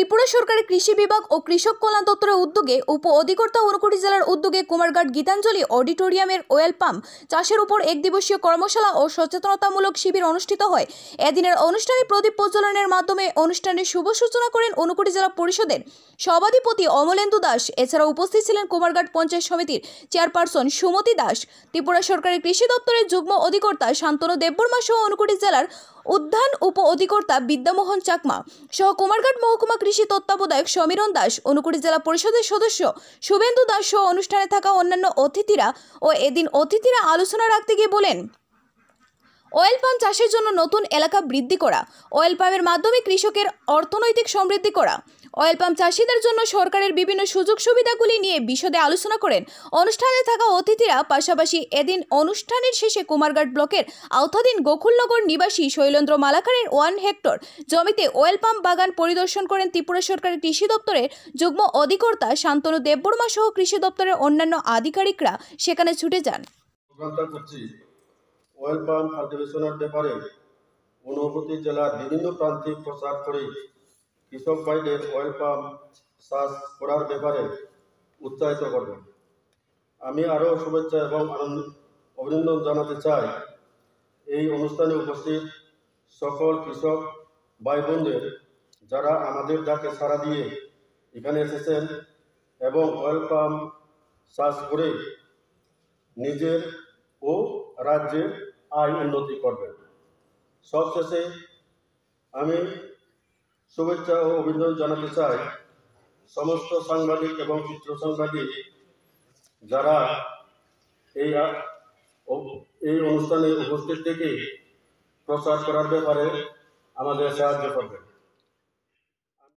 ত্রিপুরা সরকারের কৃষি বিভাগ ও কৃষক কল্যাণ দপ্তরের উদ্যোগে উপ অধিকর্তা ঊনকোটি জেলার উদ্যোগে কুমারঘাট গীতাঞ্জলি অডিটোরিয়ামের ওয়েল পাম্প চাষের উপর একদিবসীয় কর্মশালা ও সচেতনতামূলক শিবির অনুষ্ঠিত হয়। এদিনের অনুষ্ঠানে প্রদীপ প্রজ্বলনের মাধ্যমে অনুষ্ঠানের শুভ সূচনা করেন ঊনকোটি জেলা পরিষদের সভাধিপতি অমলেন্দু দাস। এছাড়াও উপস্থিত ছিলেন কুমারঘাট পঞ্চায়েত সমিতির চেয়ারপারসন সুমতি দাস, ত্রিপুরা সরকারের কৃষি দপ্তরের যুগ্ম অধিকর্তা শান্তনু দেববর্মা সহ ঊনকোটি জেলার উদ্যান উপ অধিকর্তা বিদ্যামোহন চাকমা সহ কুমারঘাট মহকুমা কৃষি তত্ত্বাবধায়ক সমীরণ দাস, ঊনকোটি জেলা পরিষদের সদস্য শুভেন্দু দাস সহ অনুষ্ঠানে থাকা অন্যান্য অতিথিরা এদিন অতিথিরা আলোচনা রাখতে গিয়ে বলেন, অয়েল পাম চাষের জন্য নতুন এলাকা বৃদ্ধি করা, অয়েল পামের মাধ্যমে কৃষকের অর্থনৈতিক সমৃদ্ধি করা, অয়েল পাম চাষিদের জন্য সরকারের বিভিন্ন সুযোগ সুবিধাগুলি নিয়ে বিশদে আলোচনা করেন অনুষ্ঠানে থাকা অতিথিরা। পাশাপাশি এদিন অনুষ্ঠানের শেষে কুমারঘাট ব্লকের আওতাধীন গোকুলনগর নিবাসী শৈলেন্দ্র মালাকারের 1 হেক্টর জমিতে অয়েল পাম বাগান পরিদর্শন করেন ত্রিপুরা সরকারের কৃষি দপ্তরের যুগ্ম অধিকর্তা শান্তনু দেববর্মা সহ কৃষি দপ্তরের অন্যান্য আধিকারিকরা সেখানে ছুটে যান। অয়েল পাম কাল্টিভেশনের ব্যাপারে ঊনকোটি জেলার বিভিন্ন প্রান্তিক প্রচার করে কৃষক ভাইদের অয়েল পাম চাষ করার ব্যাপারে উৎসাহিত করবেন। আমি আরও শুভেচ্ছা এবং অভিনন্দন জানাতে চাই এই অনুষ্ঠানে উপস্থিত সকল কৃষক ভাই বোনদের, যারা আমাদের ডাকে সাড়া দিয়ে এখানে এসেছেন এবং অয়েল পাম চাষ করে নিজের ও রাজ্যের আয় উন্নতি করবেন। সবশেষে আমি শুভেচ্ছা ও অভিনন্দন জানাতে চাই সমস্ত সাংবাদিক এবং চিত্র সাংবাদিক যারা এই অনুষ্ঠানে উপস্থিত থেকে প্রচার করার ব্যাপারে আমাদের সাহায্য করবেন।